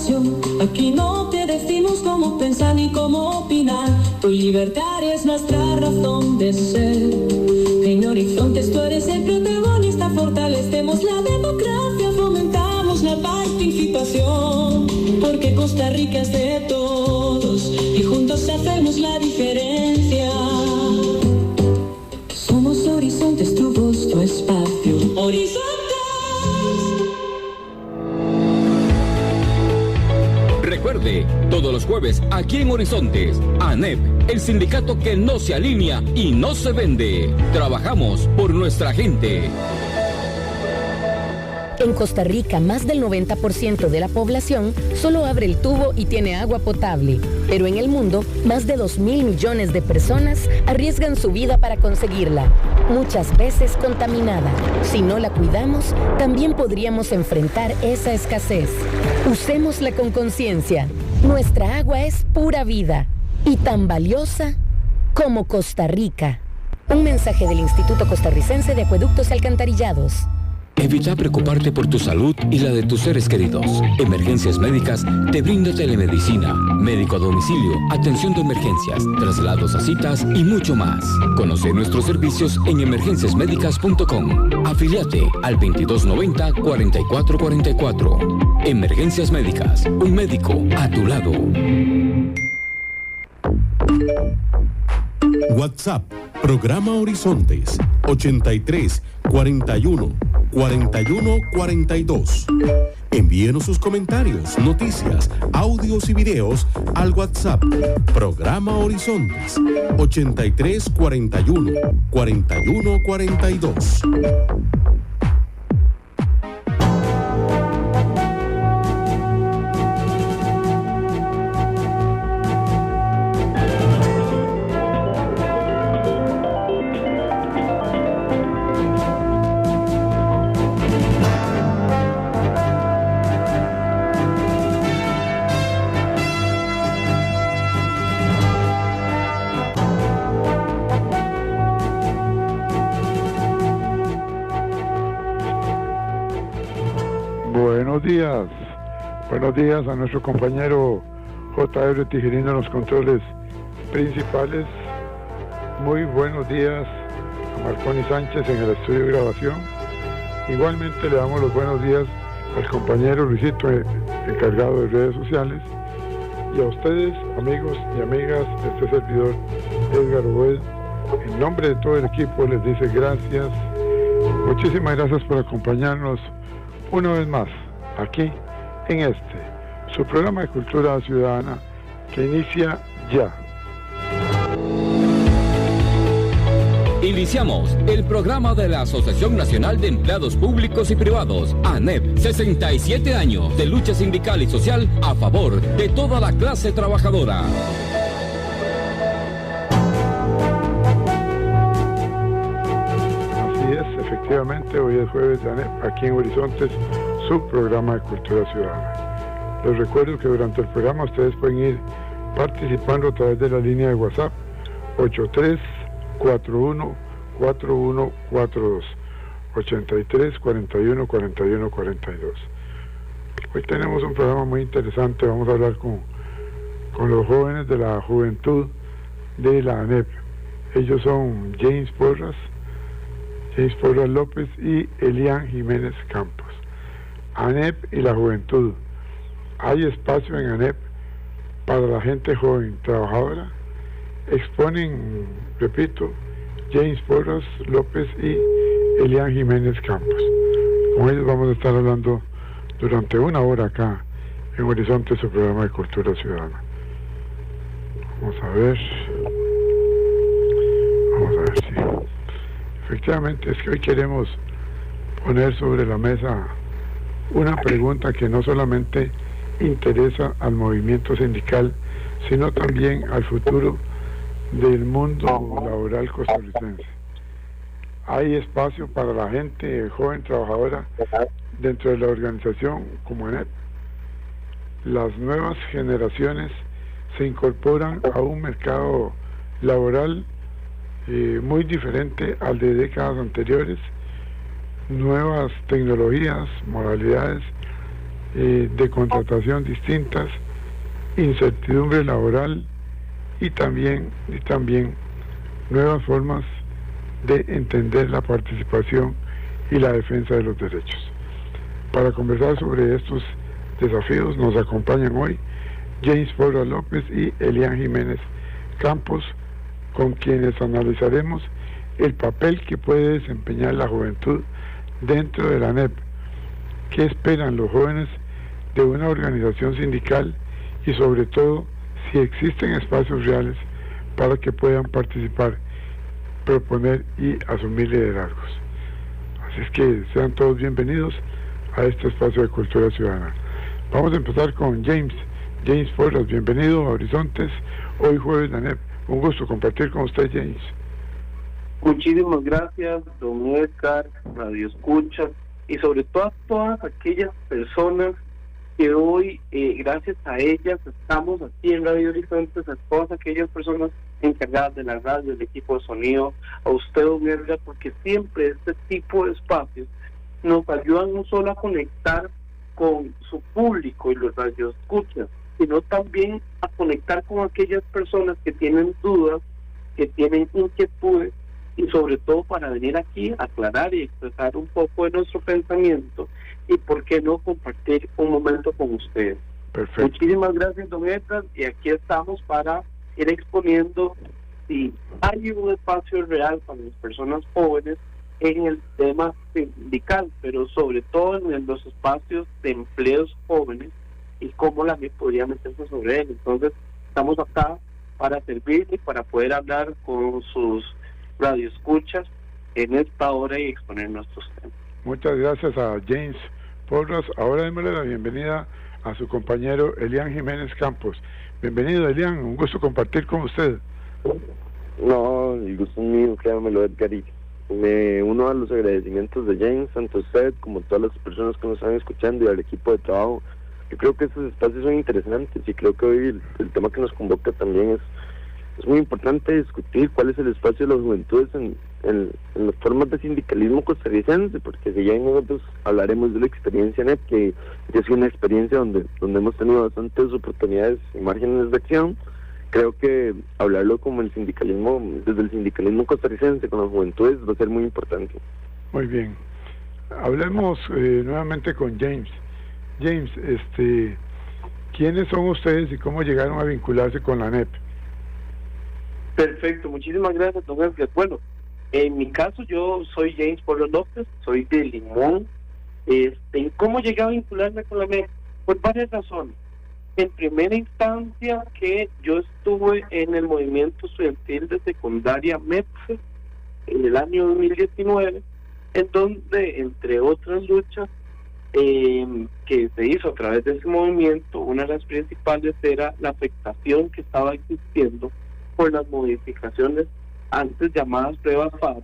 población. Aquí no te decimos cómo pensar ni cómo opinar. Tu libertad es nuestra razón de ser. En Horizontes tú eres el protagonista. Fortalecemos la democracia, fomentamos la participación. Porque Costa Rica es de todos y juntos hacemos la diferencia. Somos Horizontes, tu voz, tu espacio. Horizontes. Recuerde, todos los jueves aquí en Horizontes, ANEP, el sindicato que no se alinea y no se vende. Trabajamos por nuestra gente. En Costa Rica, más del 90% de la población solo abre el tubo y tiene agua potable. Pero en el mundo, más de 2.000 millones de personas arriesgan su vida para conseguirla, muchas veces contaminada. Si no la cuidamos, también podríamos enfrentar esa escasez. Usémosla con conciencia. Nuestra agua es pura vida y tan valiosa como Costa Rica. Un mensaje del Instituto Costarricense de Acueductos y Alcantarillados. Evita preocuparte por tu salud y la de tus seres queridos. Emergencias Médicas te brinda telemedicina, médico a domicilio, atención de emergencias, traslados a citas y mucho más. Conoce nuestros servicios en emergenciasmedicas.com. Afíliate al 2290-4444. Emergencias Médicas, un médico a tu lado. WhatsApp, programa Horizontes, 83 41 41 42. Envíenos sus comentarios, noticias, audios y videos al WhatsApp, programa Horizontes, 83 41 41 42. Buenos días a nuestro compañero J.R. Tijerino en los controles principales. Muy buenos días a Marconi Sánchez en el estudio de grabación. Igualmente le damos los buenos días al compañero Luisito, encargado de redes sociales. Y a ustedes, amigos y amigas, este servidor Edgar Obed, en nombre de todo el equipo les dice gracias. Muchísimas gracias por acompañarnos una vez más aquí en su programa de Cultura Ciudadana que inicia ya. Iniciamos el programa de la Asociación Nacional de Empleados Públicos y Privados, ANEP, 67 años de lucha sindical y social a favor de toda la clase trabajadora. Así es, efectivamente, hoy es jueves de ANEP, aquí en Horizontes, su programa de Cultura Ciudadana. Les recuerdo que durante el programa ustedes pueden ir participando a través de la línea de WhatsApp 83414142 83414142. Hoy tenemos un programa muy interesante. Vamos a hablar con los jóvenes de la juventud de la ANEP. Ellos son James Porras López y Elian Jiménez Campos. ANEP y la juventud. Hay espacio en ANEP para la gente joven trabajadora. Exponen, repito, James Porras López y Elian Jiménez Campos. Con ellos vamos a estar hablando durante una hora acá en Horizonte, su programa de Cultura Ciudadana. Vamos a ver si efectivamente es que hoy queremos poner sobre la mesa una pregunta que no solamente interesa al movimiento sindical, sino también al futuro del mundo laboral costarricense. Hay espacio para la gente joven trabajadora dentro de la organización como ANEP. Las nuevas generaciones se incorporan a un mercado laboral muy diferente al de décadas anteriores. Nuevas tecnologías, modalidades de contratación distintas, incertidumbre laboral y también nuevas formas de entender la participación y la defensa de los derechos. Para conversar sobre estos desafíos nos acompañan hoy James Porras López y Elian Jiménez Campos, con quienes analizaremos el papel que puede desempeñar la juventud dentro de la ANEP, qué esperan los jóvenes de una organización sindical y sobre todo si existen espacios reales para que puedan participar, proponer y asumir liderazgos. Así es que sean todos bienvenidos a este espacio de Cultura Ciudadana. Vamos a empezar con James Porras, bienvenido a Horizontes, hoy jueves de ANEP. Un gusto compartir con usted, James. Muchísimas gracias, don Edgar, Radio Escucha, y sobre todo a todas aquellas personas que hoy, gracias a ellas, estamos aquí en Radio Horizontes, a todas aquellas personas encargadas de la radio, del equipo de sonido, a usted, don Edgar, porque siempre este tipo de espacios nos ayudan no solo a conectar con su público y los radioescuchas, sino también a conectar con aquellas personas que tienen dudas, que tienen inquietudes, y sobre todo para venir aquí a aclarar y expresar un poco de nuestro pensamiento y por qué no compartir un momento con ustedes. Perfecto. Muchísimas gracias, don Edgar, y aquí estamos para ir exponiendo si hay un espacio real para las personas jóvenes en el tema sindical, pero sobre todo en los espacios de empleos jóvenes y cómo la ANEP podría meterse sobre él. Entonces estamos acá para servirle y para poder hablar con sus radioescuchas en esta hora y exponer nuestros temas. Muchas gracias a James Porras. Ahora démosle la bienvenida a su compañero Elian Jiménez Campos. Bienvenido, Elian, un gusto compartir con usted. No, el gusto es mío, créamelo, Edgar, y me uno a los agradecimientos de James, tanto a usted como a todas las personas que nos están escuchando y al equipo de trabajo. Yo creo que estos espacios son interesantes y creo que hoy el tema que nos convoca también es muy importante discutir cuál es el espacio de las juventudes en las formas de sindicalismo costarricense, porque si ya nosotros hablaremos de la experiencia NEP, que es una experiencia donde hemos tenido bastantes oportunidades y márgenes de acción. Creo que hablarlo como el sindicalismo, desde el sindicalismo costarricense con las juventudes, va a ser muy importante. Muy bien. Hablemos nuevamente con James. James, ¿quiénes son ustedes y cómo llegaron a vincularse con la ANEP? Perfecto, muchísimas gracias, don Edgar. Bueno, en mi caso yo soy James Porras López, soy de Limón. ¿Cómo llegué a vincularme con la ANEP? Por varias razones. En primera instancia, que yo estuve en el movimiento estudiantil de secundaria MEPSE en el año 2019, en donde, entre otras luchas que se hizo a través de ese movimiento, una de las principales era la afectación que estaba existiendo por las modificaciones antes llamadas pruebas FARO,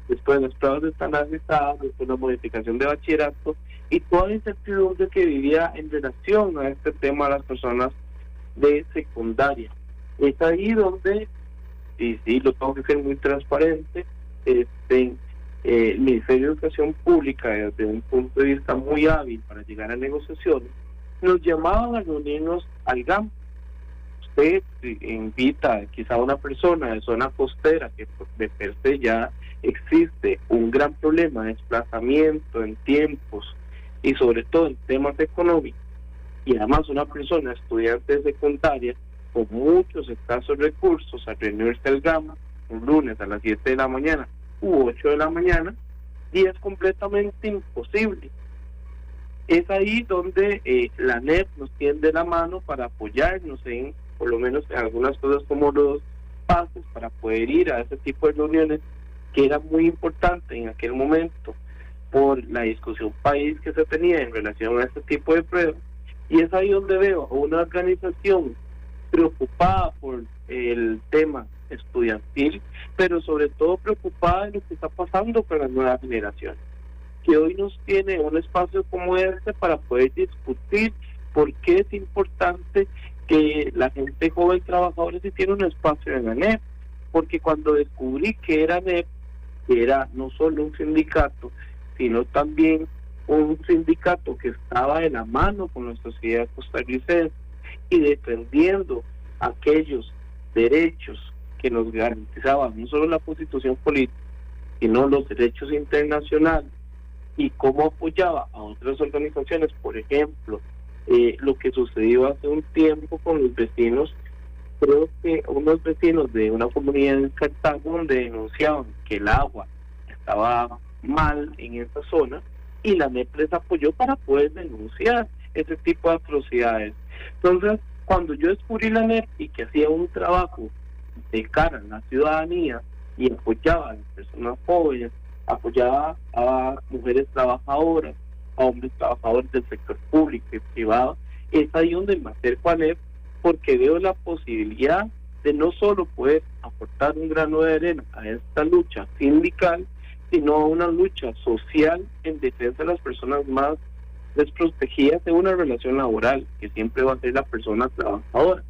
después las pruebas estandarizadas, después la modificación de bachillerato y toda la incertidumbre que vivía en relación a este tema a las personas de secundaria. Es ahí donde, y sí, lo tengo que ser muy transparente, el Ministerio de Educación Pública, desde un punto de vista muy hábil para llegar a negociaciones, nos llamaban a reunirnos al GAM. Usted invita quizá a una persona de zona costera, que de per se ya existe un gran problema de desplazamiento en tiempos y sobre todo en temas económicos, y además una persona estudiante de secundaria con muchos escasos recursos a reunirse al GAM un lunes a las 7 de la mañana u 8 de la mañana, y es completamente imposible. Es ahí donde la ANEP nos tiende la mano para apoyarnos en, por lo menos en algunas cosas como los pasos para poder ir a ese tipo de reuniones, que era muy importante en aquel momento por la discusión país que se tenía en relación a este tipo de pruebas. Y es ahí donde veo a una organización preocupada por el tema estudiantil, pero sobre todo preocupada de lo que está pasando con las nuevas generaciones, que hoy nos tiene un espacio como este para poder discutir por qué es importante que la gente joven trabajadora sí tiene un espacio en ANEP, porque cuando descubrí que era ANEP, que era no solo un sindicato, sino también un sindicato que estaba de la mano con la sociedad costarricense y defendiendo aquellos derechos que nos garantizaban no solo la Constitución política, sino los derechos internacionales, y cómo apoyaba a otras organizaciones, por ejemplo, lo que sucedió hace un tiempo con los vecinos. Creo que unos vecinos de una comunidad en Cartago, donde denunciaban que el agua estaba mal en esa zona, y la ANEP les apoyó para poder denunciar ese tipo de atrocidades. Entonces, cuando yo descubrí la ANEP y que hacía un trabajo de cara a la ciudadanía y apoyaba a las personas jóvenes, apoyaba a mujeres trabajadoras, a hombres trabajadores del sector público y privado, es ahí donde me acerco a ANEP, porque veo la posibilidad de no solo poder aportar un grano de arena a esta lucha sindical, sino a una lucha social en defensa de las personas más desprotegidas en una relación laboral, que siempre va a ser la persona trabajadora.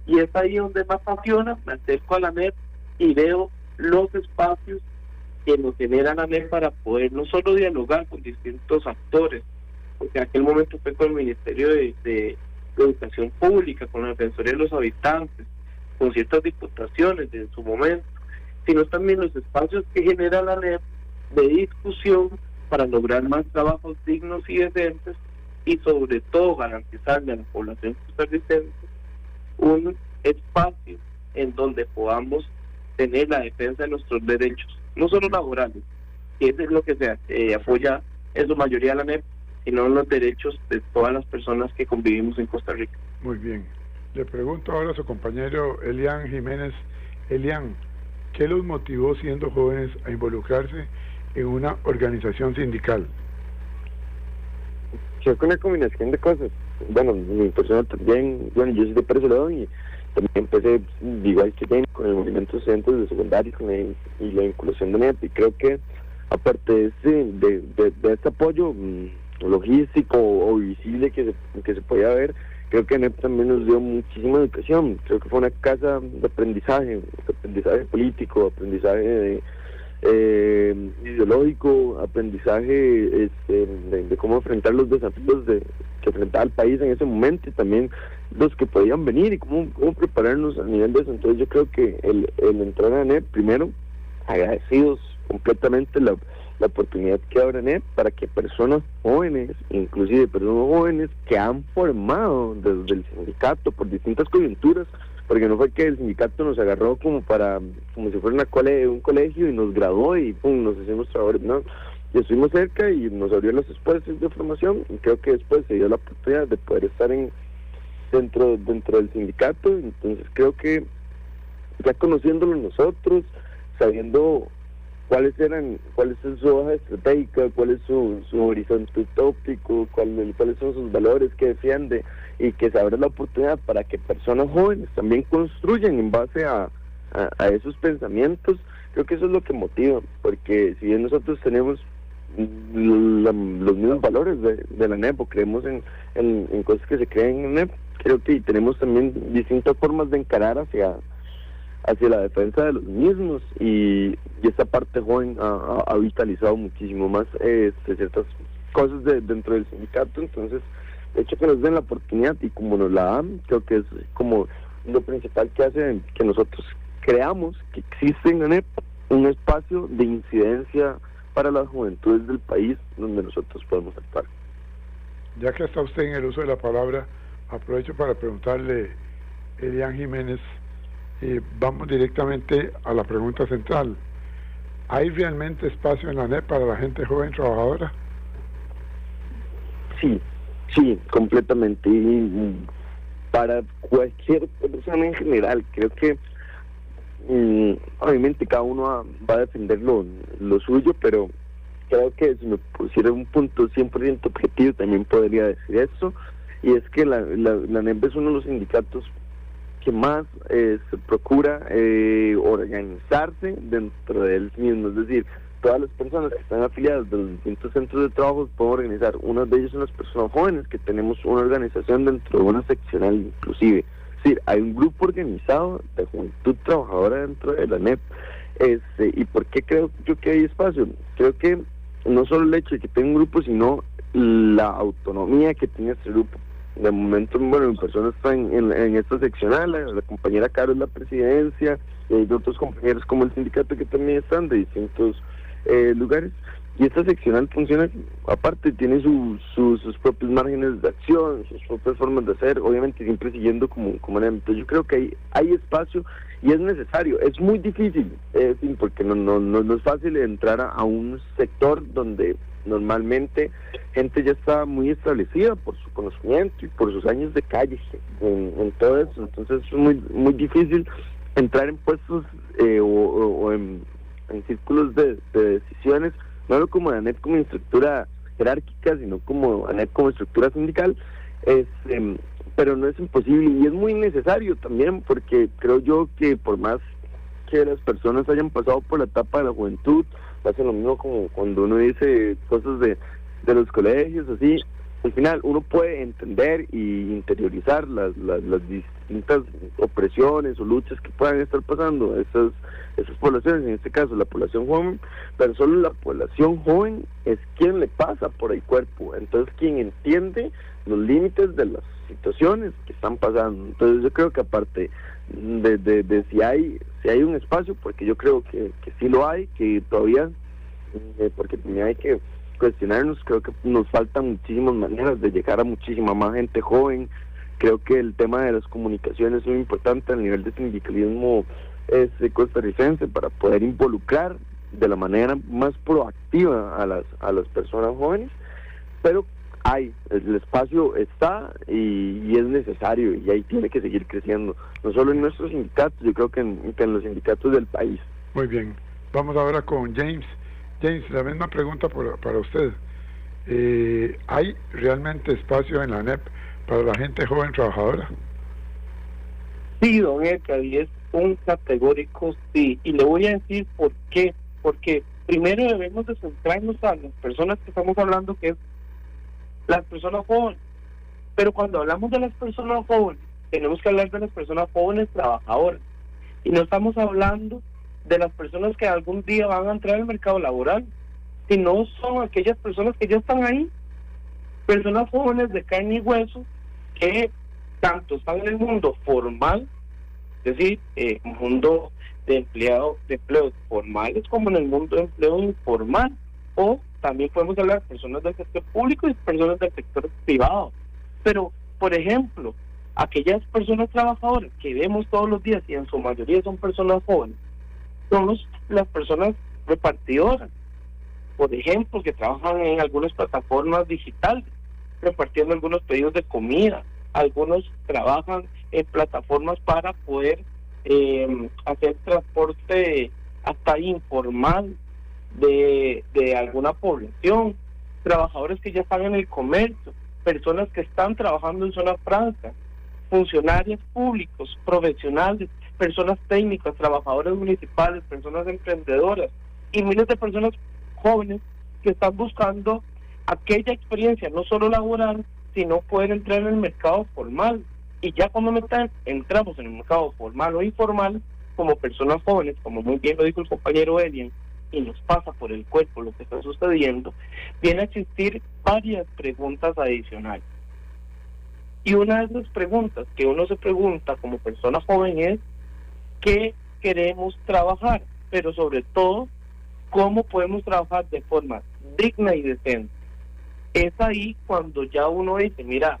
Y es ahí donde me apasiona, me acerco a la ANEP y veo los espacios que nos genera la ANEP para poder no solo dialogar con distintos actores, porque en aquel momento fue con el Ministerio de Educación Pública, con la Defensoría de los Habitantes, con ciertas diputaciones en su momento, sino también los espacios que genera la ANEP de discusión para lograr más trabajos dignos y decentes, y sobre todo garantizarle a la población costarricense un espacio en donde podamos tener la defensa de nuestros derechos, no solo laborales, que eso es lo que se apoya en su mayoría la ANEP, sino los derechos de todas las personas que convivimos en Costa Rica. Muy bien. Le pregunto ahora a su compañero Elian Jiménez. Elian, ¿qué los motivó siendo jóvenes a involucrarse en una organización sindical? Creo que una combinación de cosas. Bueno, mi persona también, yo soy de Pérez Celedón y también empecé igual que James con el movimiento estudiantil de secundario y la vinculación de ANEP, y creo que aparte de este apoyo logístico o visible que se podía ver, creo que ANEP también nos dio muchísima educación. Creo que fue una casa de aprendizaje político, aprendizaje ideológico, aprendizaje de cómo enfrentar los desafíos que enfrentaba el país en ese momento, y también los que podían venir, y cómo prepararnos a nivel de eso. Entonces yo creo que el entrar a ANEP, primero, agradecidos completamente la oportunidad que abre ANEP para que personas jóvenes, inclusive personas jóvenes que han formado desde el sindicato por distintas coyunturas, porque no fue que el sindicato nos agarró como si fuera un colegio y nos graduó y pum, nos hicimos trabajadores, no, y estuvimos cerca y nos abrió los espacios de formación, y creo que después se dio la oportunidad de poder estar dentro del sindicato. Entonces creo que ya conociéndolo nosotros, sabiendo cuáles son su hoja estratégica, cuál es su horizonte utópico, cuáles son sus valores que defiende, y que se abre la oportunidad para que personas jóvenes también construyan en base a esos pensamientos. Creo que eso es lo que motiva, porque si bien nosotros tenemos los mismos valores de la ANEP, o creemos en cosas que se creen en ANEP, creo que tenemos también distintas formas de encarar hacia la defensa de los mismos, y esta parte joven ha vitalizado muchísimo más ciertas cosas dentro del sindicato. Entonces, de hecho, que nos den la oportunidad, y como nos la dan, creo que es como lo principal que hace que nosotros creamos que existe en ANEP un espacio de incidencia para las juventudes del país donde nosotros podemos actuar. Ya que está usted en el uso de la palabra, aprovecho para preguntarle, Elian Jiménez, vamos directamente a la pregunta central. ¿Hay realmente espacio en la ANEP para la gente joven trabajadora? Sí, completamente. Y para cualquier persona en general, creo que obviamente cada uno va a defender lo suyo, pero creo que si me pusiera un punto 100% objetivo también podría decir eso, y es que la ANEP es uno de los sindicatos que más se procura organizarse dentro de él mismo. Es decir, todas las personas que están afiliadas de los distintos centros de trabajo pueden organizar. Una de ellas son las personas jóvenes, que tenemos una organización dentro de una seccional inclusive. Es decir, hay un grupo organizado de juventud trabajadora dentro de la ANEP. ¿Y por qué creo yo que hay espacio? Creo que no solo el hecho de que tenga un grupo, sino la autonomía que tiene este grupo. De momento, bueno, mi persona está en esta seccional, la compañera Caro es la presidencia, y hay otros compañeros como el sindicato que también están de distintos lugares, y esta seccional funciona, aparte tiene sus propios márgenes de acción, sus propias formas de hacer, obviamente siempre siguiendo como entonces yo creo que hay espacio y es necesario. Es muy difícil, porque no es fácil entrar a un sector donde normalmente gente ya está muy establecida por su conocimiento y por sus años de calle en todo eso, entonces es muy difícil entrar en puestos o en círculos de decisiones, no solo como ANEP como estructura jerárquica, sino como ANEP como estructura sindical, pero no es imposible y es muy necesario también, porque creo yo que por más que las personas hayan pasado por la etapa de la juventud, pasa lo mismo como cuando uno dice cosas de los colegios, así, al final uno puede entender y interiorizar las distintas opresiones o luchas que puedan estar pasando esas poblaciones, en este caso la población joven, pero solo la población joven es quien le pasa por el cuerpo, entonces quien entiende los límites de las situaciones que están pasando. Entonces yo creo que aparte de si hay un espacio, porque yo creo que sí lo hay, que todavía, porque también hay que cuestionarnos, creo que nos faltan muchísimas maneras de llegar a muchísima más gente joven. Creo que el tema de las comunicaciones es muy importante a nivel de sindicalismo costarricense para poder involucrar de la manera más proactiva a las personas jóvenes, pero el espacio está y es necesario y ahí tiene que seguir creciendo, no solo en nuestros sindicatos, yo creo que en los sindicatos del país. Muy bien, vamos ahora con James. James, la misma pregunta para usted. ¿Hay realmente espacio en la ANEP para la gente joven trabajadora? Sí, don Edgar, y es un categórico sí, y le voy a decir por qué. Porque primero debemos de centrarnos a las personas que estamos hablando, que es las personas jóvenes, pero cuando hablamos de las personas jóvenes tenemos que hablar de las personas jóvenes trabajadoras, y no estamos hablando de las personas que algún día van a entrar al mercado laboral, sino son aquellas personas que ya están ahí, personas jóvenes de carne y hueso que tanto están en el mundo formal, es decir, mundo de empleos formales, como en el mundo de empleo informal, o también podemos hablar de personas del sector público y personas del sector privado. Pero, por ejemplo, aquellas personas trabajadoras que vemos todos los días, y en su mayoría son personas jóvenes, son las personas repartidoras, por ejemplo, que trabajan en algunas plataformas digitales, repartiendo algunos pedidos de comida. Algunos trabajan en plataformas para poder hacer transporte hasta informal de alguna población, trabajadores que ya están en el comercio, personas que están trabajando en zona franca, funcionarios públicos, profesionales, personas técnicas, trabajadores municipales, personas emprendedoras y miles de personas jóvenes que están buscando aquella experiencia, no solo laboral, sino poder entrar en el mercado formal. Y ya cuando entramos en el mercado formal o informal, como personas jóvenes, como muy bien lo dijo el compañero Elian, y nos pasa por el cuerpo lo que está sucediendo, viene a existir varias preguntas adicionales. Y una de esas preguntas que uno se pregunta como persona joven es: ¿qué queremos trabajar? Pero sobre todo, ¿cómo podemos trabajar de forma digna y decente? Es ahí cuando ya uno dice, mira,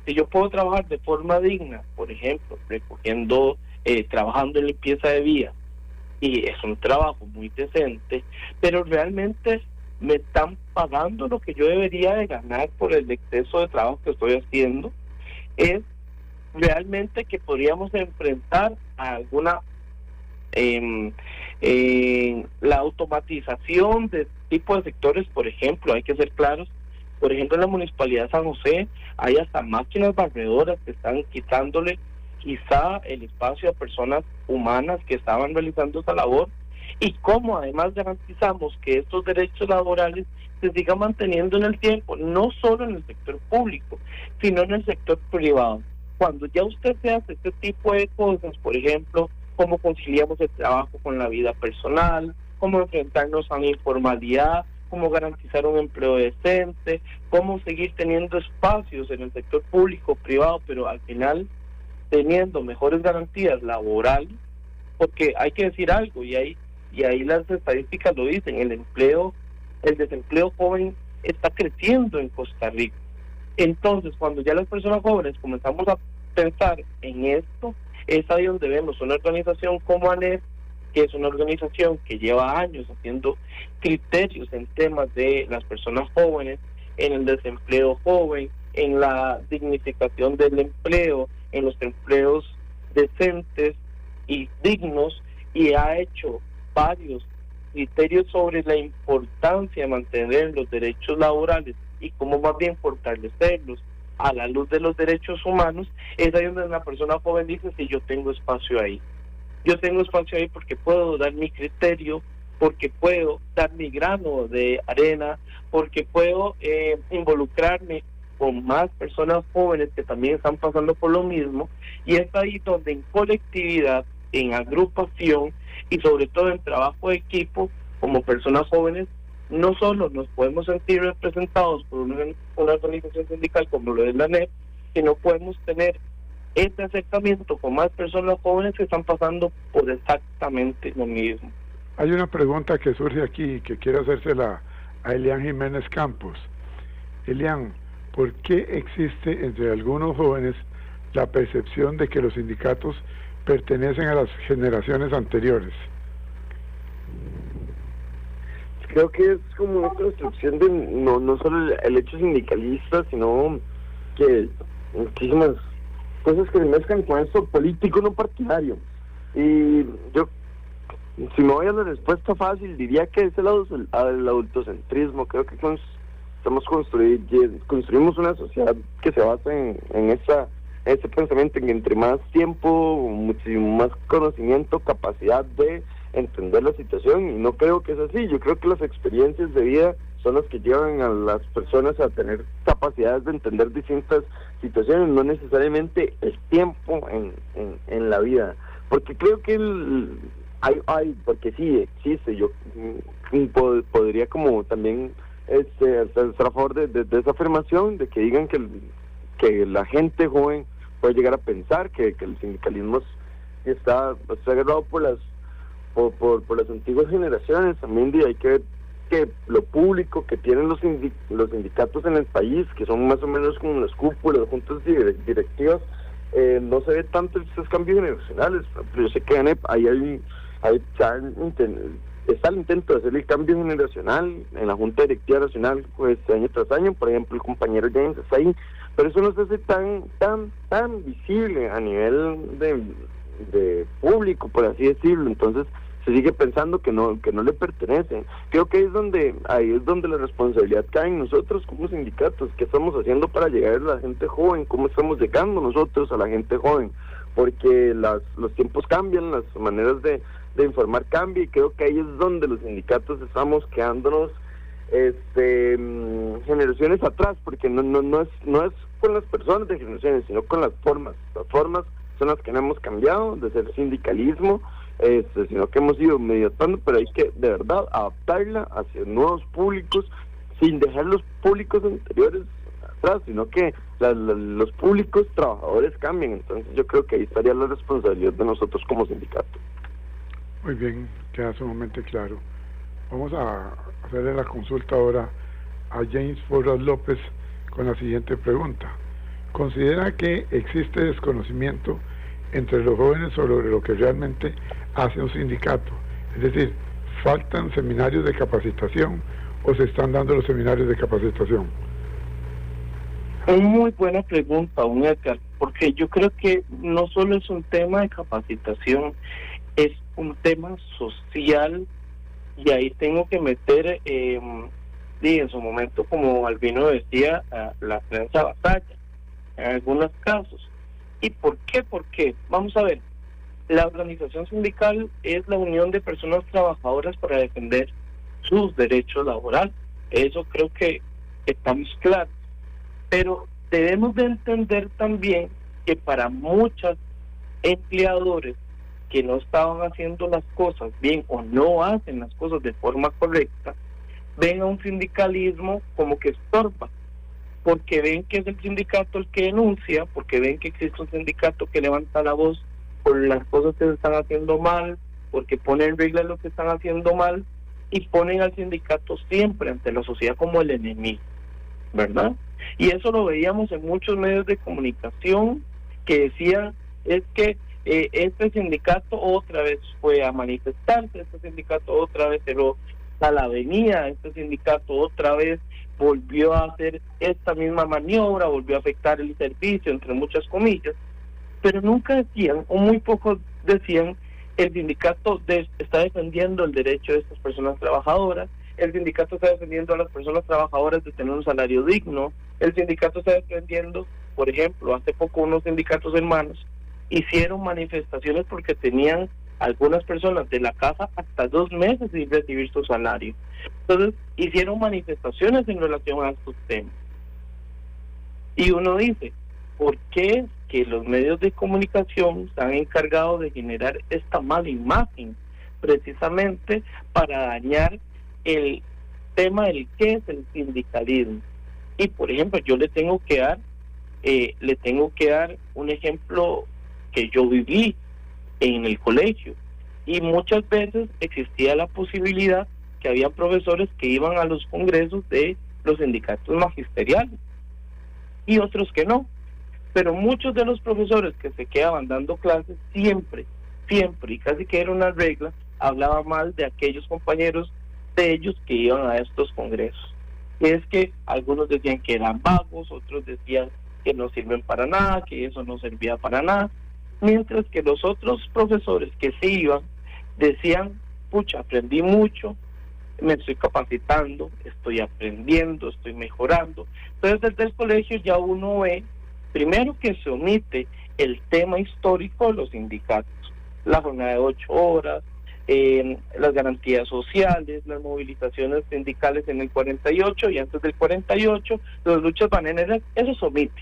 si yo puedo trabajar de forma digna, por ejemplo, trabajando en limpieza de vías, y es un trabajo muy decente, pero realmente me están pagando lo que yo debería de ganar por el exceso de trabajo que estoy haciendo, es realmente que podríamos enfrentar a alguna la automatización de tipo de sectores. Por ejemplo, hay que ser claros, por ejemplo, en la Municipalidad de San José hay hasta máquinas barredoras que están quitándole quizá el espacio a personas humanas que estaban realizando esa labor, y cómo además garantizamos que estos derechos laborales se sigan manteniendo en el tiempo, no solo en el sector público, sino en el sector privado. Cuando ya usted se hace este tipo de cosas, por ejemplo, cómo conciliamos el trabajo con la vida personal, cómo enfrentarnos a la informalidad, cómo garantizar un empleo decente, cómo seguir teniendo espacios en el sector público, privado, pero al final teniendo mejores garantías laborales, porque hay que decir algo, y ahí las estadísticas lo dicen, el desempleo joven está creciendo en Costa Rica. Entonces, cuando ya las personas jóvenes comenzamos a pensar en esto, es ahí donde vemos una organización como ANEP, que es una organización que lleva años haciendo criterios en temas de las personas jóvenes, en el desempleo joven, en la dignificación del empleo, en los empleos decentes y dignos, y ha hecho varios criterios sobre la importancia de mantener los derechos laborales y cómo más bien fortalecerlos a la luz de los derechos humanos. Es ahí donde la persona joven dice: si yo tengo espacio ahí, yo tengo espacio ahí porque puedo dar mi criterio, porque puedo dar mi grano de arena, porque puedo involucrarme con más personas jóvenes que también están pasando por lo mismo, y es ahí donde en colectividad, en agrupación y sobre todo en trabajo de equipo, como personas jóvenes, no solo nos podemos sentir representados por una organización sindical como lo es la ANEP, sino podemos tener este acercamiento con más personas jóvenes que están pasando por exactamente lo mismo. Hay una pregunta que surge aquí que quiero hacérsela a Elian Jiménez Campos. Elian, ¿por qué existe entre algunos jóvenes la percepción de que los sindicatos pertenecen a las generaciones anteriores? Creo que es como una construcción de no solo el hecho sindicalista, sino que muchísimas cosas que se mezclan con esto político no partidario. Y yo, si me voy a la respuesta fácil, diría que es el adultocentrismo. Creo que construimos una sociedad que se basa en ese pensamiento, en que entre más tiempo, muchísimo más conocimiento, capacidad de entender la situación, y no creo que es así. Yo creo que las experiencias de vida son las que llevan a las personas a tener capacidades de entender distintas situaciones, no necesariamente el tiempo en la vida, porque creo que porque sí existe. Yo podría como también estar a favor de esa afirmación, de que digan que la gente joven puede llegar a pensar que el sindicalismo está agarrado por las antiguas generaciones. También hay que ver que lo público que tienen los sindicatos en el país, que son más o menos como las cúpulas, juntas directivas, no se ve tanto estos cambios generacionales. Pero yo sé que ANEP, está el intento de hacer el cambio generacional en la Junta Directiva Nacional, pues año tras año. Por ejemplo, el compañero James está ahí, pero eso no se hace tan visible a nivel de público, por así decirlo. Entonces se sigue pensando que no le pertenece. Creo que ahí es donde la responsabilidad cae en nosotros como sindicatos. ¿Qué estamos haciendo para llegar a la gente joven? ¿Cómo estamos llegando nosotros a la gente joven? Porque los tiempos cambian, las maneras de informar cambian, y creo que ahí es donde los sindicatos estamos quedándonos generaciones atrás, porque no es con las personas de generaciones, sino con las formas. Las formas son las que no hemos cambiado de ser sindicalismo, sino que hemos ido mediatando, pero hay que de verdad adaptarla hacia nuevos públicos, sin dejar los públicos anteriores atrás, sino que los públicos trabajadores cambien. Entonces yo creo que ahí estaría la responsabilidad de nosotros como sindicato. Muy bien, queda sumamente claro. Vamos a hacerle la consulta ahora a James Porras López con la siguiente pregunta. ¿Considera que existe desconocimiento entre los jóvenes sobre lo que realmente hace un sindicato? Es decir, ¿faltan seminarios de capacitación o se están dando los seminarios de capacitación? Muy buena pregunta, Edgar, porque yo creo que no solo es un tema de capacitación, es un tema social, y ahí tengo que meter, en su momento, como Albino decía, la prensa batalla, en algunos casos. ¿Y por qué? Porque, vamos a ver, la organización sindical es la unión de personas trabajadoras para defender sus derechos laborales. Eso creo que estamos claros. Pero debemos de entender también que para muchos empleadores que no estaban haciendo las cosas bien o no hacen las cosas de forma correcta, ven a un sindicalismo como que estorba, porque ven que es el sindicato el que denuncia, porque ven que existe un sindicato que levanta la voz por las cosas que se están haciendo mal, porque pone en regla lo que están haciendo mal, y ponen al sindicato siempre ante la sociedad como el enemigo, ¿verdad? Y eso lo veíamos en muchos medios de comunicación que decían, es que este sindicato otra vez fue a manifestarse, este sindicato otra vez cerró a la avenida, este sindicato otra vez volvió a hacer esta misma maniobra, volvió a afectar el servicio, entre muchas comillas, pero nunca decían, o muy pocos decían, el sindicato está defendiendo el derecho de estas personas trabajadoras, el sindicato está defendiendo a las personas trabajadoras de tener un salario digno, el sindicato está defendiendo, por ejemplo, hace poco unos sindicatos hermanos hicieron manifestaciones porque tenían algunas personas de la casa hasta 2 meses sin recibir su salario. Entonces, hicieron manifestaciones en relación a estos temas. Y uno dice, ¿por qué que los medios de comunicación se han encargado de generar esta mala imagen? Precisamente para dañar el tema del qué es el sindicalismo. Y, por ejemplo, yo le tengo que dar un ejemplo que yo viví en el colegio, y muchas veces existía la posibilidad que había profesores que iban a los congresos de los sindicatos magisteriales y otros que no, pero muchos de los profesores que se quedaban dando clases siempre, y casi que era una regla, hablaban mal de aquellos compañeros de ellos que iban a estos congresos. Y es que algunos decían que eran vagos, otros decían que no sirven para nada, que eso no servía para nada, mientras que los otros profesores que sí iban decían, pucha, aprendí mucho, me estoy capacitando, estoy aprendiendo, estoy mejorando. Entonces, desde el colegio ya uno ve, primero, que se omite el tema histórico de los sindicatos, la jornada de 8 horas, las garantías sociales, las movilizaciones sindicales en el 48 y antes del 48, las luchas baneras, eso se omite,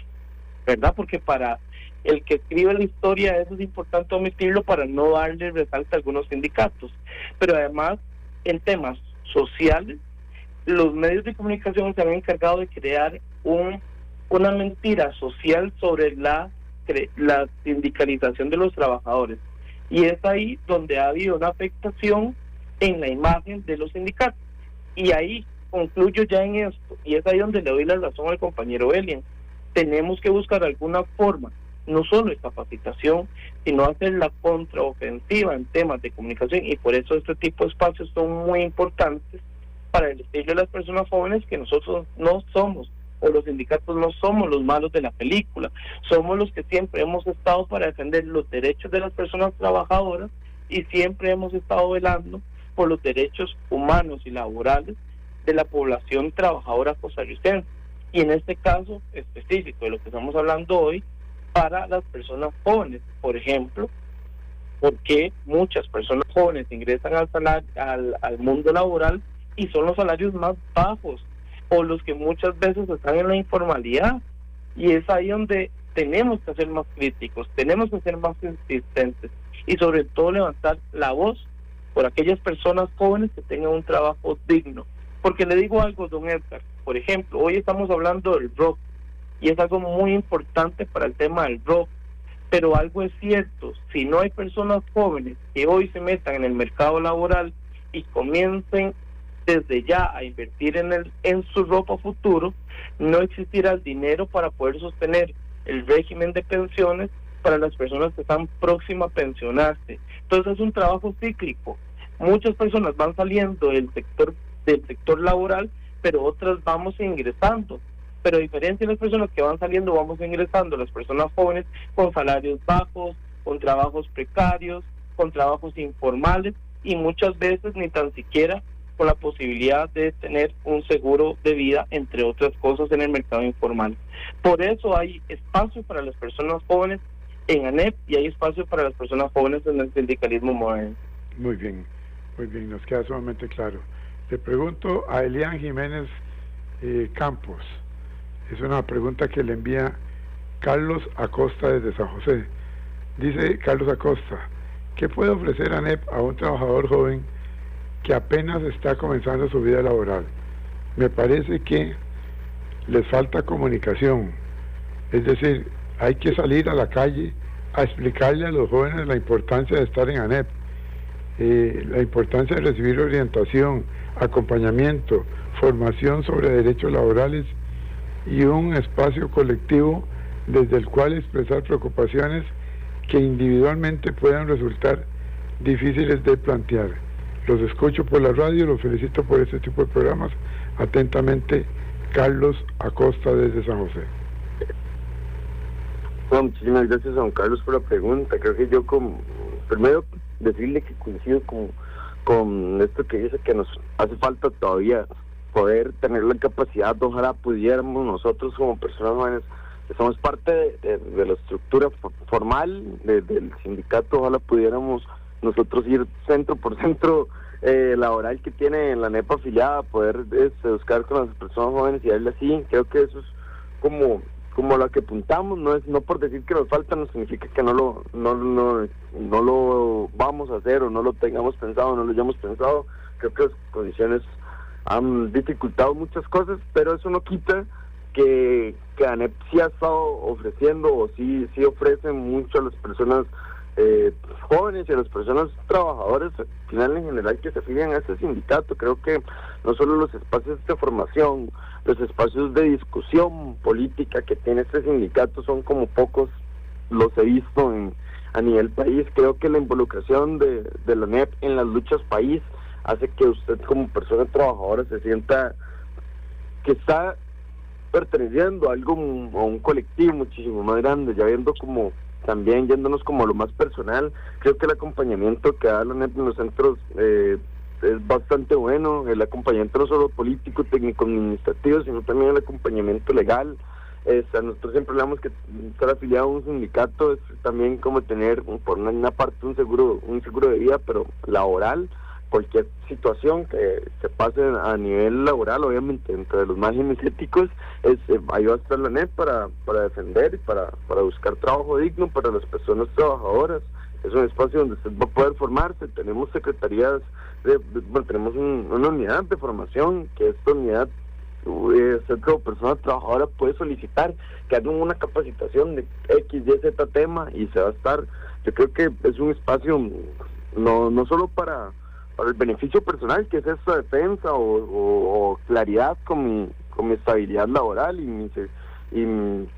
¿verdad? Porque para el que escribe la historia eso es importante omitirlo para no darle resalta a algunos sindicatos. Pero además, en temas sociales, los medios de comunicación se han encargado de crear una mentira social sobre la sindicalización de los trabajadores. Y es ahí donde ha habido una afectación en la imagen de los sindicatos. Y ahí concluyo ya en esto, y es ahí donde le doy la razón al compañero Elian. Tenemos que buscar alguna forma, no solo de capacitación, sino hacer la contraofensiva en temas de comunicación, y por eso este tipo de espacios son muy importantes para decirle a las personas jóvenes que nosotros no somos, o los sindicatos no somos los malos de la película, somos los que siempre hemos estado para defender los derechos de las personas trabajadoras y siempre hemos estado velando por los derechos humanos y laborales de la población trabajadora costarricense, y en este caso específico de lo que estamos hablando hoy, para las personas jóvenes, por ejemplo, porque muchas personas jóvenes ingresan al mundo laboral y son los salarios más bajos, o los que muchas veces están en la informalidad, y es ahí donde tenemos que ser más críticos, tenemos que ser más insistentes, y sobre todo levantar la voz por aquellas personas jóvenes que tengan un trabajo digno. Porque le digo algo, don Edgar, por ejemplo, hoy estamos hablando del rock, y es algo muy importante para el tema del rock, pero algo es cierto, si no hay personas jóvenes que hoy se metan en el mercado laboral y comiencen desde ya a invertir en su ropa futuro, no existirá el dinero para poder sostener el régimen de pensiones para las personas que están próximas a pensionarse. Entonces es un trabajo cíclico. Muchas personas van saliendo del sector laboral, pero otras vamos ingresando. Pero a diferencia de las personas que van saliendo, vamos ingresando las personas jóvenes con salarios bajos, con trabajos precarios, con trabajos informales, y muchas veces ni tan siquiera con la posibilidad de tener un seguro de vida, entre otras cosas, en el mercado informal. Por eso hay espacio para las personas jóvenes en ANEP y hay espacio para las personas jóvenes en el sindicalismo moderno. Muy bien, nos queda sumamente claro. Le pregunto a Elian Jiménez Campos, es una pregunta que le envía Carlos Acosta desde San José. Dice Carlos Acosta, ¿qué puede ofrecer ANEP a un trabajador joven que apenas está comenzando su vida laboral? me parece que les falta comunicación. Es decir, hay que salir a la calle a explicarle a los jóvenes la importancia de estar en ANEP, la importancia de recibir orientación, acompañamiento, formación sobre derechos laborales y un espacio colectivo desde el cual expresar preocupaciones que individualmente puedan resultar difíciles de plantear. Los escucho por la radio, los felicito por este tipo de programas. Atentamente, Carlos Acosta desde San José. Bueno, muchísimas gracias, don Carlos, por la pregunta. Creo que yo, primero, decirle que coincido con esto que dice, que nos hace falta todavía poder tener la capacidad, ojalá pudiéramos nosotros como personas jóvenes, que somos parte de la estructura formal del sindicato, ojalá pudiéramos nosotros ir centro por centro laboral que tiene la ANEP afiliada, poder buscar con las personas jóvenes y darle así. Creo que eso es como lo que apuntamos, no por decir que nos falta, no significa que no lo vamos a hacer o no lo tengamos pensado, no lo hayamos pensado. Creo que las condiciones han dificultado muchas cosas, pero eso no quita que ANEP sí ha estado ofreciendo o sí ofrece mucho a las personas jóvenes y a las personas trabajadoras al final en general que se afilian a este sindicato. Creo que no solo los espacios de formación, los espacios de discusión política que tiene este sindicato son como pocos los he visto a nivel país. Creo que la involucración de la ANEP en las luchas país hace que usted como persona trabajadora se sienta que está perteneciendo a algo, a un colectivo muchísimo más grande, ya viendo como también yéndonos como a lo más personal. Creo que el acompañamiento que da la ANEP en los centros es bastante bueno, el acompañamiento no solo político, técnico, administrativo, sino también el acompañamiento legal. Nosotros siempre hablamos que estar afiliado a un sindicato es también como tener por una parte un seguro de vida, pero laboral. Cualquier situación que se pase a nivel laboral, obviamente entre los márgenes éticos, ahí va a estar la ANEP para defender y para buscar trabajo digno para las personas trabajadoras. Es un espacio donde usted va a poder formarse. Tenemos secretarías, tenemos una unidad de formación, que esta unidad, usted como persona trabajadora puede solicitar que hagan una capacitación de X, Y, Z tema y se va a estar. Yo creo que es un espacio no solo para el beneficio personal, que es esta defensa o claridad con mi estabilidad laboral y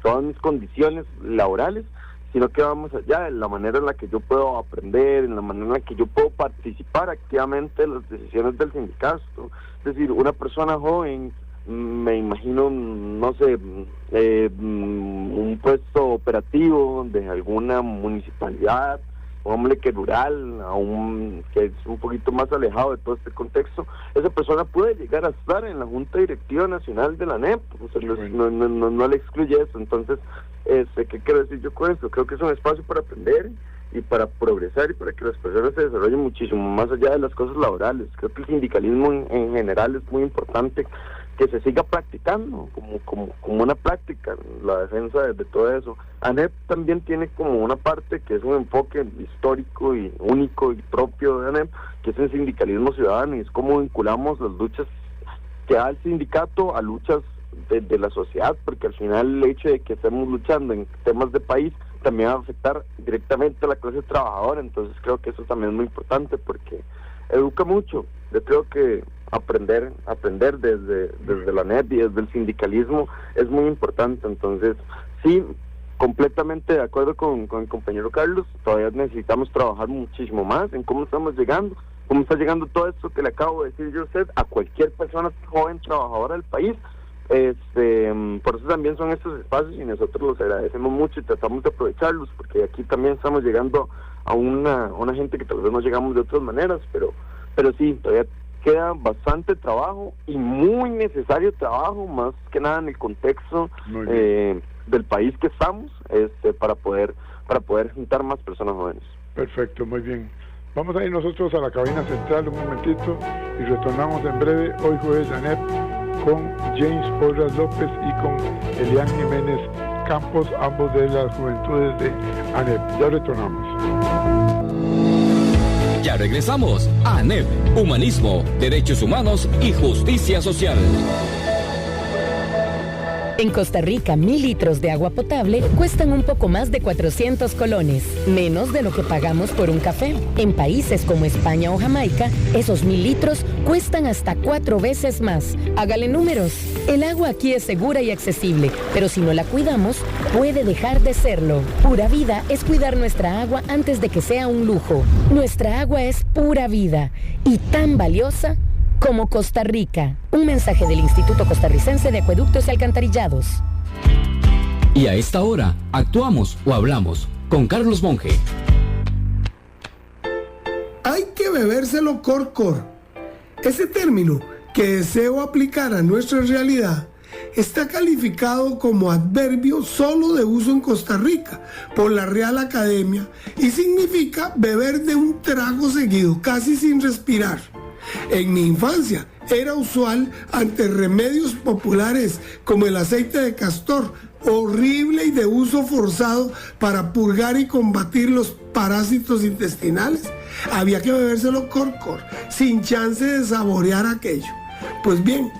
todas mis condiciones laborales, sino que vamos allá en la manera en la que yo puedo aprender, en la manera en la que yo puedo participar activamente en las decisiones del sindicato. Es decir, una persona joven, me imagino, no sé, un puesto operativo de alguna municipalidad, hombre que rural, aún que es un poquito más alejado de todo este contexto, esa persona puede llegar a estar en la Junta Directiva Nacional de la ANEP, o sea, no le excluye eso. Entonces, ¿qué quiero decir yo con esto? Creo que es un espacio para aprender y para progresar y para que las personas se desarrollen muchísimo más allá de las cosas laborales. Creo que el sindicalismo en general es muy importante que se siga practicando como una práctica, la defensa de todo eso. ANEP también tiene como una parte que es un enfoque histórico y único y propio de ANEP, que es el sindicalismo ciudadano, y es cómo vinculamos las luchas que da el sindicato a luchas de la sociedad, porque al final el hecho de que estemos luchando en temas de país también va a afectar directamente a la clase trabajadora. Entonces creo que eso también es muy importante porque educa mucho. Yo creo que aprender desde la ANEP y desde el sindicalismo es muy importante. Entonces sí, completamente de acuerdo con el compañero Carlos, todavía necesitamos trabajar muchísimo más en cómo estamos llegando, cómo está llegando todo esto que le acabo de decir yo a usted, a cualquier persona joven trabajadora del país. Por eso también son estos espacios y nosotros los agradecemos mucho y tratamos de aprovecharlos, porque aquí también estamos llegando a una gente que tal vez no llegamos de otras maneras, pero sí, todavía queda bastante trabajo y muy necesario trabajo, más que nada en el contexto del país que estamos, para poder juntar más personas jóvenes. Perfecto, muy bien. Vamos a ir nosotros a la cabina central un momentito y retornamos en breve. Hoy jueves de ANEP con James Porras López y con Elian Jiménez Campos, ambos de las juventudes de ANEP. Ya retornamos. Ya regresamos a ANEP, Humanismo, Derechos Humanos y Justicia Social. En Costa Rica, 1,000 litros de agua potable cuestan un poco más de 400 colones, menos de lo que pagamos por un café. En países como España o Jamaica, esos 1,000 litros cuestan hasta 4 veces más. Hágale números. El agua aquí es segura y accesible, pero si no la cuidamos, puede dejar de serlo. Pura Vida es cuidar nuestra agua antes de que sea un lujo. Nuestra agua es pura vida y tan valiosa como Costa Rica. Un mensaje del Instituto Costarricense de Acueductos y Alcantarillados. Y a esta hora, actuamos o hablamos con Carlos Monge. Hay que bebérselo cor. Ese término que deseo aplicar a nuestra realidad está calificado como adverbio solo de uso en Costa Rica por la Real Academia y significa beber de un trago seguido, casi sin respirar. En mi infancia era usual ante remedios populares como el aceite de castor, horrible y de uso forzado para purgar y combatir los parásitos intestinales. Había que bebérselo cor, sin chance de saborear aquello. Pues bien,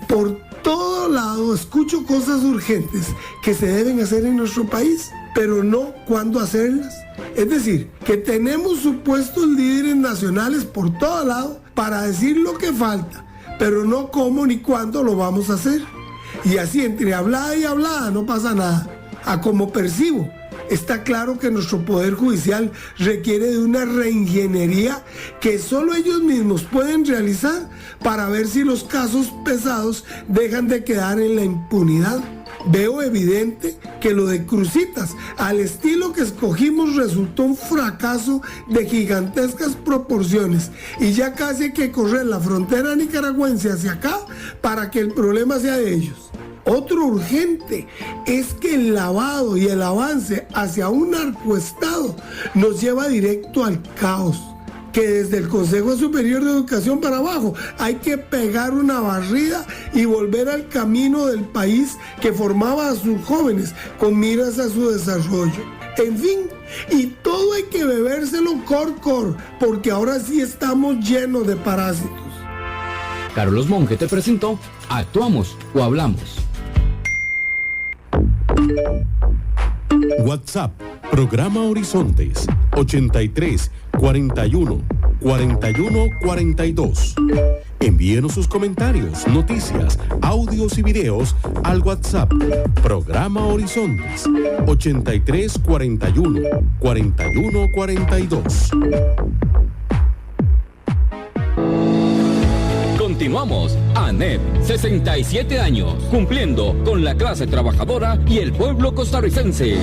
por todo lado escucho cosas urgentes que se deben hacer en nuestro país, pero no cuándo hacerlas. Es decir, que tenemos supuestos líderes nacionales por todo lado para decir lo que falta, pero no cómo ni cuándo lo vamos a hacer. Y así entre hablada y hablada no pasa nada. A como percibo, está claro que nuestro Poder Judicial requiere de una reingeniería que solo ellos mismos pueden realizar para ver si los casos pesados dejan de quedar en la impunidad. Veo evidente que lo de Cruzitas, al estilo que escogimos, resultó un fracaso de gigantescas proporciones y ya casi hay que correr la frontera nicaragüense hacia acá para que el problema sea de ellos. Otro urgente es que el lavado y el avance hacia un narcoestado nos lleva directo al caos, que desde el Consejo Superior de Educación para abajo hay que pegar una barrida y volver al camino del país que formaba a sus jóvenes con miras a su desarrollo. En fin, y todo hay que bebérselo cor, porque ahora sí estamos llenos de parásitos. Carlos Monge te presentó Actuamos o Hablamos. WhatsApp, programa Horizontes, 83 41 41 42. Envíenos sus comentarios, noticias, audios y videos al WhatsApp, programa Horizontes, 83 41 41 42. Continuamos. ANEP, 67 años, cumpliendo con la clase trabajadora y el pueblo costarricense.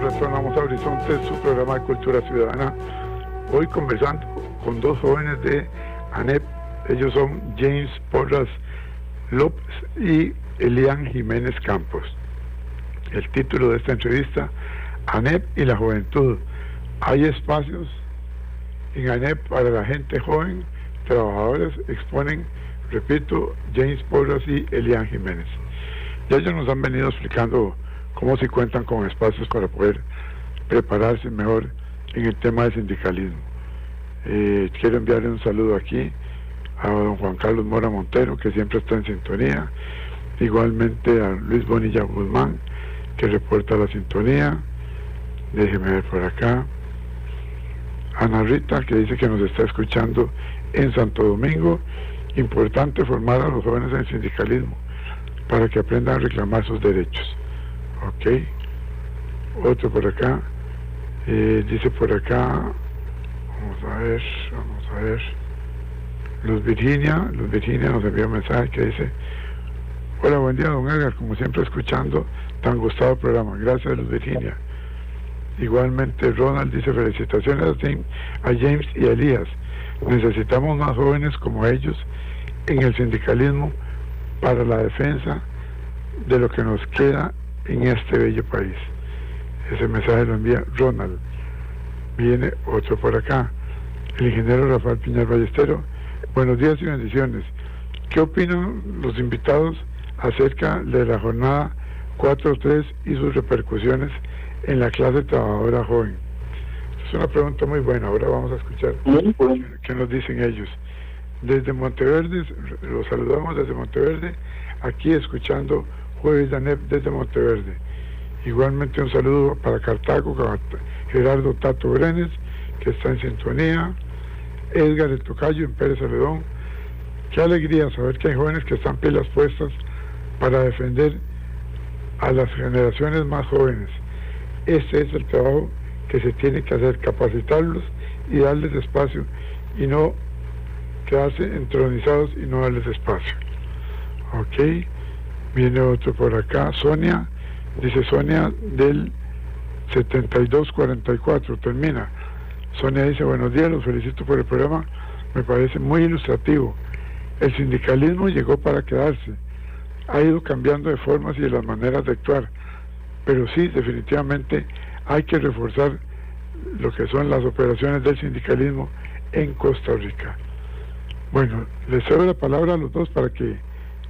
Retornamos a Horizonte, su programa de Cultura Ciudadana. Hoy conversando con dos jóvenes de ANEP. Ellos son James Porras López y Elian Jiménez Campos. El título de esta entrevista: ANEP y la juventud. Hay espacios en ANEP para la gente joven, trabajadores, exponen, repito, James Porras y Elian Jiménez. Ya ellos nos han venido explicando cómo se cuentan con espacios para poder prepararse mejor en el tema del sindicalismo. Quiero enviarle un saludo aquí a don Juan Carlos Mora Montero, que siempre está en sintonía, igualmente a Luis Bonilla Guzmán, que reporta la sintonía. Déjeme ver por acá. Ana Rita, que dice que nos está escuchando en Santo Domingo. Importante formar a los jóvenes en el sindicalismo para que aprendan a reclamar sus derechos. Ok. Otro por acá. Dice por acá, vamos a ver. Luz Virginia nos envió un mensaje que dice: hola, buen día, don Edgar, como siempre escuchando tan gustado programa. Gracias, Luz Virginia. Igualmente Ronald dice: felicitaciones a James y a Elías. Necesitamos más jóvenes como ellos en el sindicalismo para la defensa de lo que nos queda en este bello país. Ese mensaje lo envía Ronald. Viene otro por acá, el ingeniero Rafael Piñar Ballestero. Buenos días y bendiciones. ¿Qué opinan los invitados acerca de la jornada 4.3 y sus repercusiones en la clase trabajadora joven? Es una pregunta muy buena. Ahora vamos a escuchar qué nos dicen ellos. Desde Monteverde, los saludamos desde Monteverde, aquí escuchando Jueves de ANEP desde Monteverde. Igualmente un saludo para Cartago, Gerardo Tato Brenes, que está en sintonía, Edgar el Tocayo en Pérez Celedón. Qué alegría saber que hay jóvenes que están pilas puestas para defender a las generaciones más jóvenes. Este es el trabajo que se tiene que hacer, capacitarlos y darles espacio, y no quedarse entronizados y no darles espacio. Ok, viene otro por acá, Sonia, dice Sonia del 7244, termina. Sonia dice, buenos días, los felicito por el programa, me parece muy ilustrativo. El sindicalismo llegó para quedarse, ha ido cambiando de formas y de las maneras de actuar, pero sí, definitivamente hay que reforzar lo que son las operaciones del sindicalismo en Costa Rica. Bueno, les cedo la palabra a los dos para que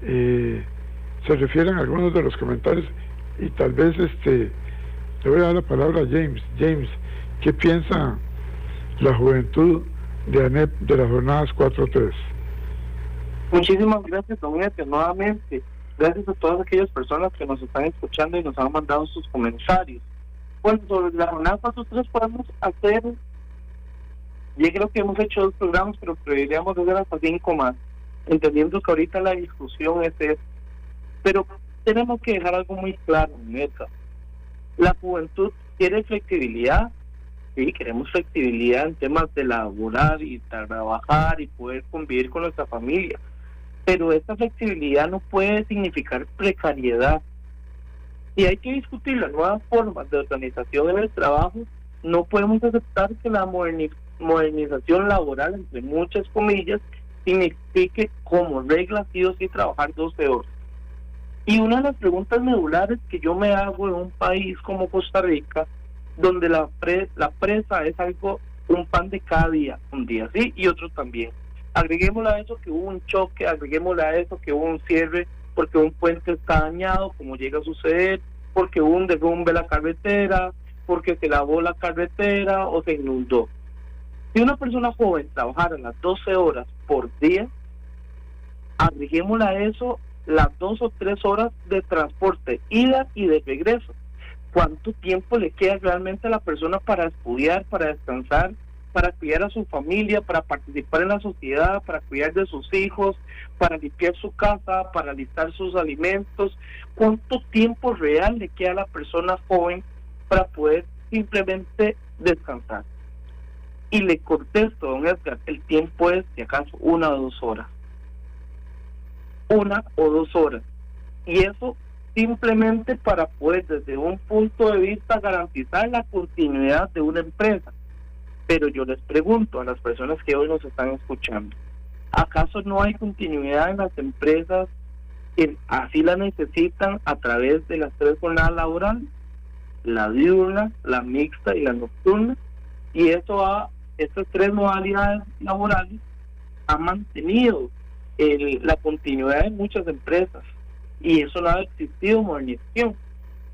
se refieran a algunos de los comentarios, y tal vez le voy a dar la palabra a James. James, ¿qué piensa la juventud de ANEP de las jornadas 4-3? Muchísimas gracias, don Edgar, nuevamente. Gracias a todas aquellas personas que nos están escuchando y nos han mandado sus comentarios. Bueno, sobre la jornada 4-3 podemos hacer, yo creo que hemos hecho 2 programas, pero deberíamos hacer hasta 5 más, entendiendo que ahorita la discusión es esta. Pero tenemos que dejar algo muy claro, neta. La juventud quiere flexibilidad, sí, queremos flexibilidad en temas de laborar y trabajar y poder convivir con nuestra familia, pero esta flexibilidad no puede significar precariedad. Y hay que discutir las nuevas formas de organización en el trabajo. No podemos aceptar que la modernización laboral, entre muchas comillas, signifique como regla sí o sí trabajar 12 horas. Y una de las preguntas medulares que yo me hago en un país como Costa Rica, donde la presa es algo, un pan de cada día, un día sí y otro también. Agreguémosle a eso que hubo un choque, agreguémosle a eso que hubo un cierre porque un puente está dañado, como llega a suceder, porque hubo un derrumbe en la carretera, porque se lavó la carretera o se inundó. Si una persona joven trabajara las 12 horas por día, agreguémosle a eso las 2 o 3 horas de transporte, ida y de regreso. ¿Cuánto tiempo le queda realmente a la persona para estudiar, para descansar, para cuidar a su familia, para participar en la sociedad, para cuidar de sus hijos, para limpiar su casa, para listar sus alimentos? ¿Cuánto tiempo real le queda a la persona joven para poder simplemente descansar? Y le contesto, don Edgar, el tiempo es, si acaso, 1 o 2 horas. 1 o 2 horas. Y eso simplemente para poder, desde un punto de vista, garantizar la continuidad de una empresa. Pero yo les pregunto a las personas que hoy nos están escuchando, ¿acaso no hay continuidad en las empresas que así la necesitan a través de las 3 jornadas laborales? La diurna, la mixta y la nocturna. Y estas 3 modalidades laborales han mantenido la continuidad de muchas empresas, y eso no ha existido modernización.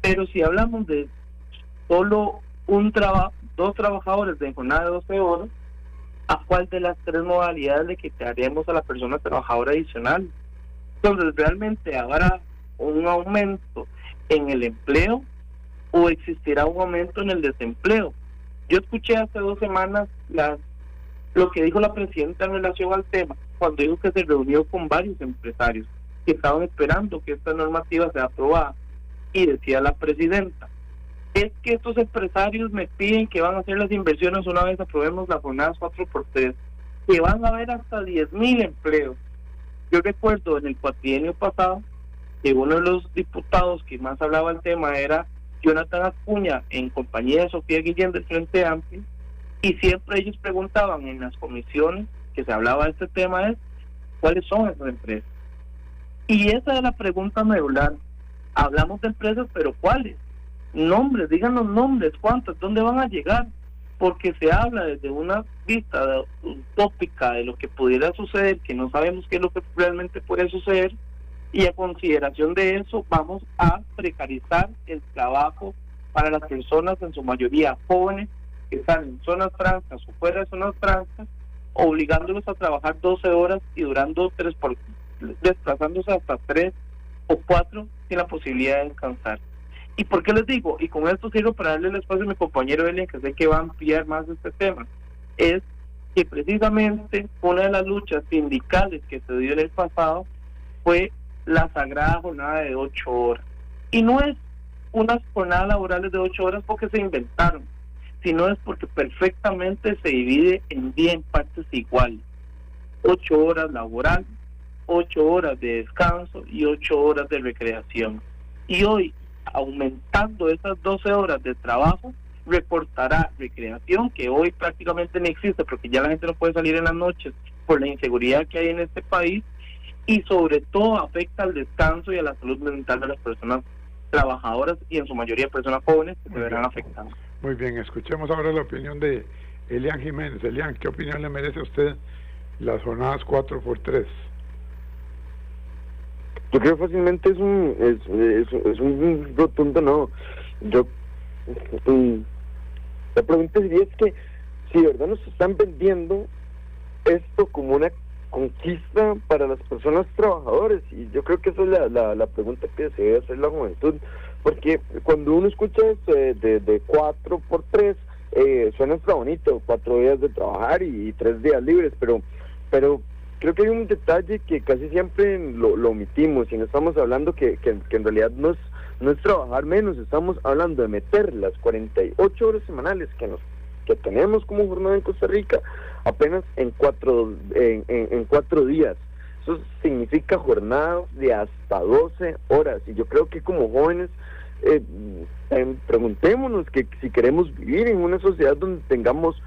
Pero si hablamos de solo 2 trabajadores de jornada de 12 horas, ¿a cuál de las 3 modalidades le quitaríamos a la persona trabajadora adicional? Entonces, ¿realmente habrá un aumento en el empleo o existirá un aumento en el desempleo? Yo escuché hace 2 semanas lo que dijo la presidenta en relación al tema, cuando dijo que se reunió con varios empresarios que estaban esperando que esta normativa sea aprobada, y decía la presidenta, es que estos empresarios me piden que van a hacer las inversiones una vez aprobemos las jornadas 4x3, que van a haber hasta 10,000 empleos. Yo recuerdo en el cuatrienio pasado que uno de los diputados que más hablaba del tema era Jonathan Acuña, en compañía de Sofía Guillén del Frente Amplio, y siempre ellos preguntaban en las comisiones que se hablaba de este tema es ¿cuáles son esas empresas? Y esa es la pregunta medular. Hablamos de empresas, pero ¿cuáles? Nombres, digan los nombres, cuántas, dónde van a llegar, porque se habla desde una vista utópica de lo que pudiera suceder, que no sabemos qué es lo que realmente puede suceder, y a consideración de eso vamos a precarizar el trabajo para las personas, en su mayoría jóvenes, que están en zonas francas o fuera de zonas francas, obligándolos a trabajar 12 horas y durando desplazándose hasta 3 o 4 sin la posibilidad de descansar. ¿Y por qué les digo? Y con esto quiero para darle el espacio a mi compañero Elian, que sé que va a ampliar más este tema. Es que precisamente una de las luchas sindicales que se dio en el pasado fue la sagrada jornada de 8 horas. Y no es unas jornadas laborales de 8 horas porque se inventaron, sino es porque perfectamente se divide en 10 partes iguales. 8 horas laboral, 8 horas de descanso y 8 horas de recreación. Y hoy, aumentando esas 12 horas de trabajo, reportará recreación, que hoy prácticamente no existe porque ya la gente no puede salir en las noches por la inseguridad que hay en este país, y sobre todo afecta al descanso y a la salud mental de las personas trabajadoras y en su mayoría personas jóvenes que se verán afectadas. Muy bien, escuchemos ahora la opinión de Elian Jiménez. Elian, ¿qué opinión le merece a usted las jornadas 4x3? Yo creo fácilmente es un rotundo no. La pregunta sería es que si de verdad nos están vendiendo esto como una conquista para las personas trabajadoras, y yo creo que esa es la pregunta que se debe hacer la juventud, porque cuando uno escucha esto de 4x3, suena hasta bonito, 4 días de trabajar y 3 días libres, pero creo que hay un detalle que casi siempre lo omitimos, y no estamos hablando que en realidad no es trabajar menos, estamos hablando de meter las 48 horas semanales que tenemos como jornada en Costa Rica apenas en 4 días. Eso significa jornadas de hasta 12 horas, y yo creo que como jóvenes preguntémonos que si queremos vivir en una sociedad donde tengamos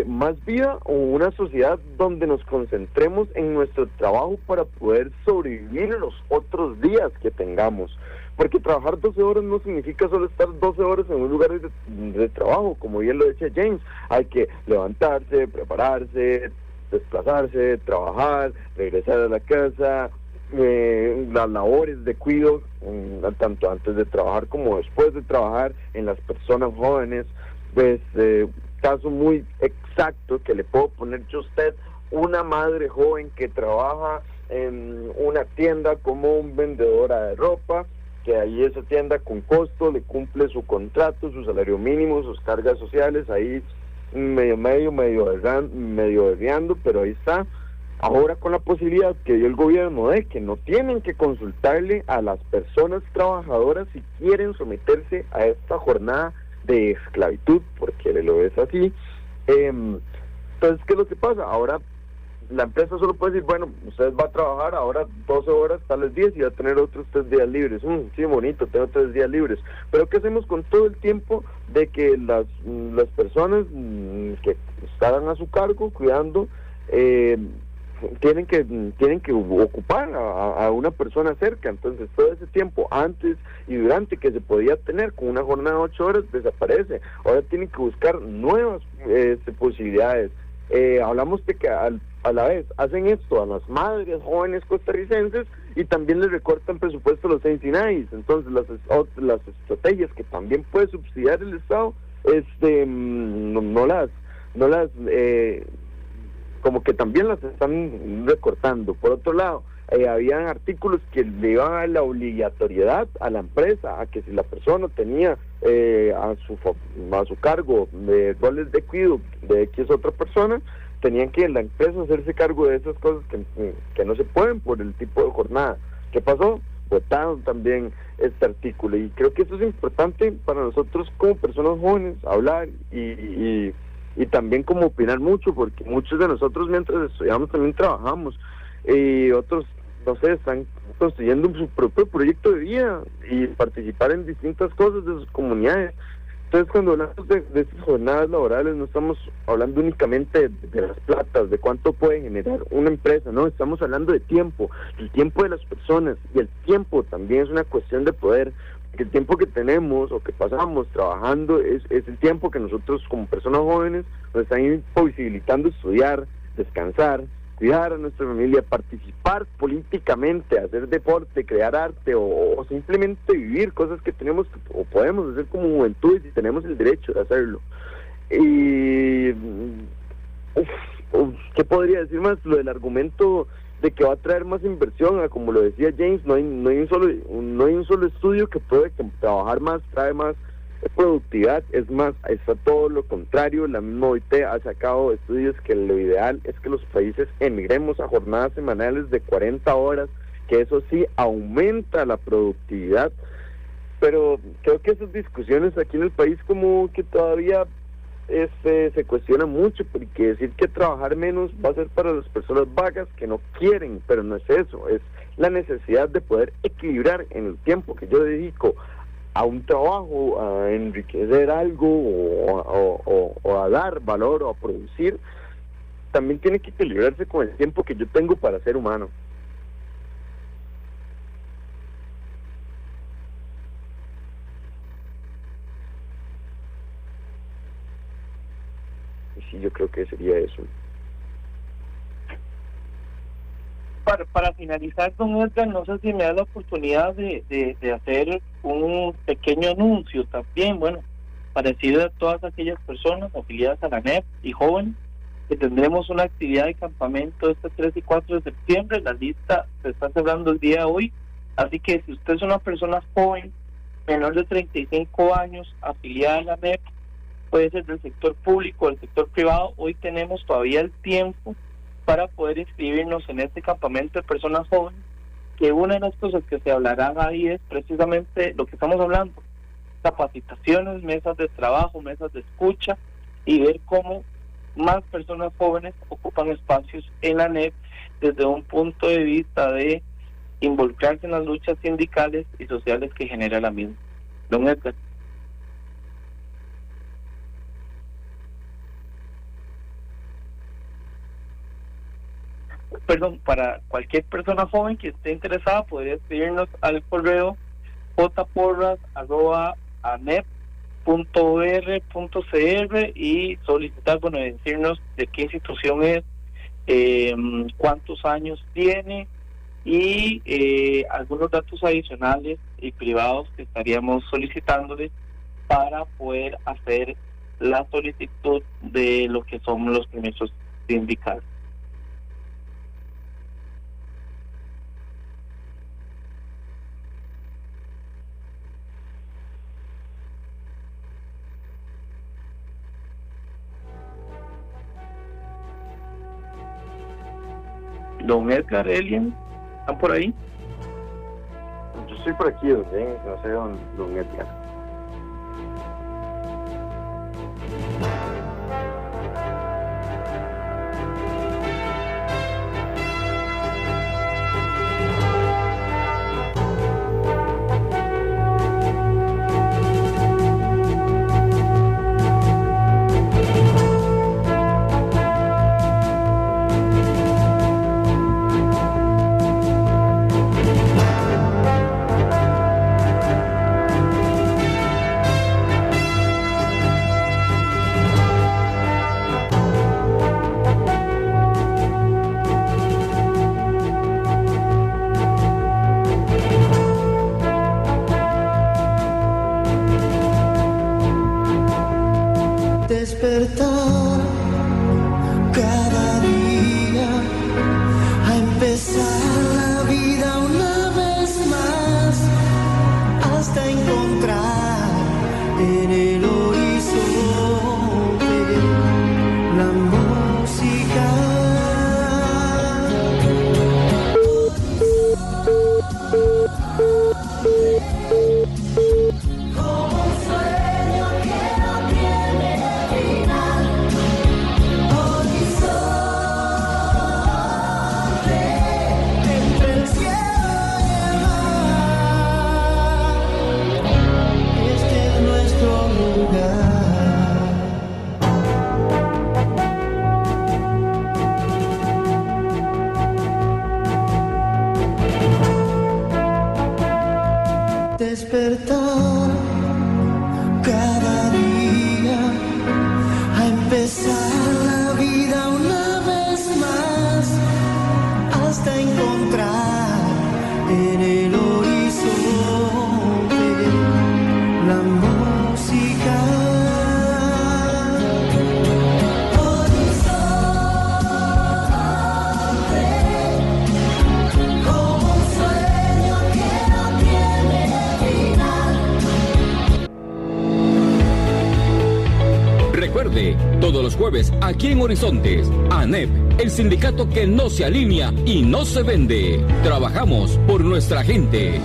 más vida, o una sociedad donde nos concentremos en nuestro trabajo para poder sobrevivir los otros días que tengamos. Porque trabajar 12 horas no significa solo estar 12 horas en un lugar de trabajo, como bien lo decía James. Hay que levantarse, prepararse, desplazarse, trabajar, regresar a la casa, las labores de cuidado, tanto antes de trabajar como después de trabajar, en las personas jóvenes. Pues caso muy exacto que le puedo poner yo a usted: una madre joven que trabaja en una tienda como un vendedora de ropa, que ahí esa tienda con costo le cumple su contrato, su salario mínimo, sus cargas sociales, ahí medio desviando, pero ahí está. Ahora con la posibilidad que dio el gobierno de que no tienen que consultarle a las personas trabajadoras si quieren someterse a esta jornada de esclavitud, porque lo es así. Entonces, ¿qué es lo que pasa? Ahora la empresa solo puede decir, bueno, usted va a trabajar ahora 12 horas, tales 10, y va a tener otros 3 días libres. Sí, bonito, tengo 3 días libres. Pero ¿qué hacemos con todo el tiempo de que las personas que están a su cargo cuidando tienen que ocupar a una persona cerca? Entonces todo ese tiempo antes y durante que se podía tener con una jornada de 8 horas desaparece. Ahora tienen que buscar nuevas posibilidades. Hablamos de que a la vez hacen esto a las madres jóvenes costarricenses, y también les recortan presupuesto a los Cincinnati. Entonces las estrategias que también puede subsidiar el Estado no las como que también las están recortando. Por otro lado, habían artículos que le iban a la obligatoriedad a la empresa a que si la persona tenía a su cargo roles de cuidado de X otra persona, tenían que la empresa hacerse cargo de esas cosas que no se pueden por el tipo de jornada. ¿Qué pasó? Votaron también este artículo, y creo que eso es importante para nosotros como personas jóvenes hablar y también como opinar mucho, porque muchos de nosotros mientras estudiamos también trabajamos, y otros, no sé, están construyendo su propio proyecto de vida y participar en distintas cosas de sus comunidades. Entonces, cuando hablamos de estas jornadas laborales, no estamos hablando únicamente de las platas, de cuánto puede generar una empresa, no, estamos hablando de tiempo, el tiempo de las personas, y el tiempo también es una cuestión de poder, porque el tiempo que tenemos o que pasamos trabajando es el tiempo que nosotros como personas jóvenes nos están posibilitando estudiar, descansar, cuidar a nuestra familia, participar políticamente, hacer deporte, crear arte o simplemente vivir cosas que tenemos o podemos hacer como juventud y tenemos el derecho de hacerlo. Y ¿qué podría decir más? Lo del argumento de que va a traer más inversión, como lo decía James, no hay un solo estudio que pruebe que trabajar más trae más productividad. Es más, está todo lo contrario. La misma OIT ha sacado estudios que lo ideal es que los países emigremos a jornadas semanales de 40 horas, que eso sí aumenta la productividad. Pero creo que esas discusiones aquí en el país como que todavía se cuestiona mucho, porque decir que trabajar menos va a ser para las personas vagas que no quieren, pero no es eso, es la necesidad de poder equilibrar en el tiempo que yo dedico a un trabajo, a enriquecer algo o a dar valor o a producir. También tiene que equilibrarse con el tiempo que yo tengo para ser humano. Sí, yo creo que sería eso. Para finalizar, don Edgar, no sé si me da la oportunidad de hacer un pequeño anuncio también, bueno, parecido a todas aquellas personas afiliadas a la NEP y jóvenes, que tendremos una actividad de campamento este 3 y 4 de septiembre. La lista se está cerrando el día de hoy, así que si usted es una persona joven, menor de 35 años, afiliada a la NEP, puede ser del sector público o del sector privado, hoy tenemos todavía el tiempo para poder inscribirnos en este campamento de personas jóvenes, que una de las cosas que se hablarán ahí es precisamente lo que estamos hablando: capacitaciones, mesas de trabajo, mesas de escucha, y ver cómo más personas jóvenes ocupan espacios en la NEP desde un punto de vista de involucrarse en las luchas sindicales y sociales que genera la misma. Don Edgar. Perdón, para cualquier persona joven que esté interesada podría escribirnos al correo jporras@anep.or.cr y solicitar, bueno, decirnos de qué institución es, cuántos años tiene y algunos datos adicionales y privados que estaríamos solicitándole para poder hacer la solicitud de lo que son los permisos sindicales. Don Edgar, Elian, ¿están por ahí? Yo estoy por aquí, don James, no sé, don Edgar. Despertar cada día a empezar la vida una vez más hasta encontrar en el horizonte la música. Como un sueño que no tiene final, horizonte. en el horizonte, la música. Recuerde, todos los jueves aquí en Horizontes, ANEP, el sindicato que no se alinea y no se vende. Trabajamos por nuestra gente.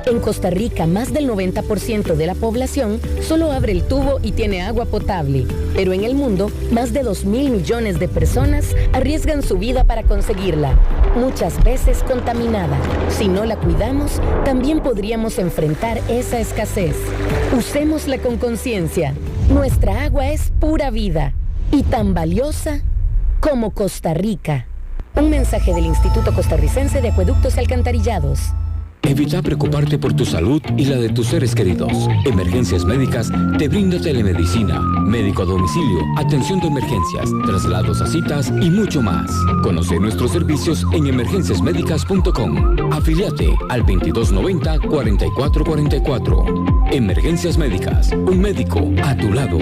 En Costa Rica, más del 90% de la población solo abre el tubo y tiene agua potable. Pero en el mundo, más de 2.000 millones de personas arriesgan su vida para conseguirla, muchas veces contaminada. Si no la cuidamos, también podríamos enfrentar esa escasez. Usémosla con conciencia. Nuestra agua es pura vida y tan valiosa como Costa Rica. Un mensaje del Instituto Costarricense de Acueductos y Alcantarillados. Evita preocuparte por tu salud y la de tus seres queridos. Emergencias Médicas te brinda telemedicina, médico a domicilio, atención de emergencias, traslados a citas y mucho más. Conoce nuestros servicios en emergenciasmedicas.com. Afíliate al 2290-4444. Emergencias Médicas, un médico a tu lado.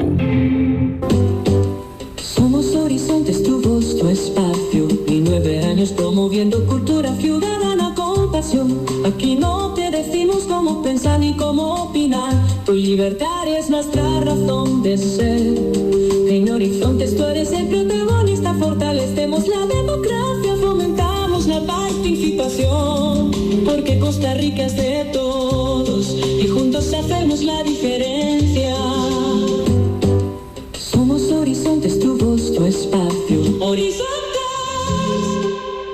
Somos Horizontes, tu voz, tu espacio, y 9 años promoviendo cultura ciudadana con pasión. Aquí no te decimos cómo pensar ni cómo opinar, tu libertad es nuestra razón de ser. En Horizontes tú eres el protagonista, fortalecemos la democracia, fomentamos la participación, porque Costa Rica es de todos y juntos hacemos la diferencia.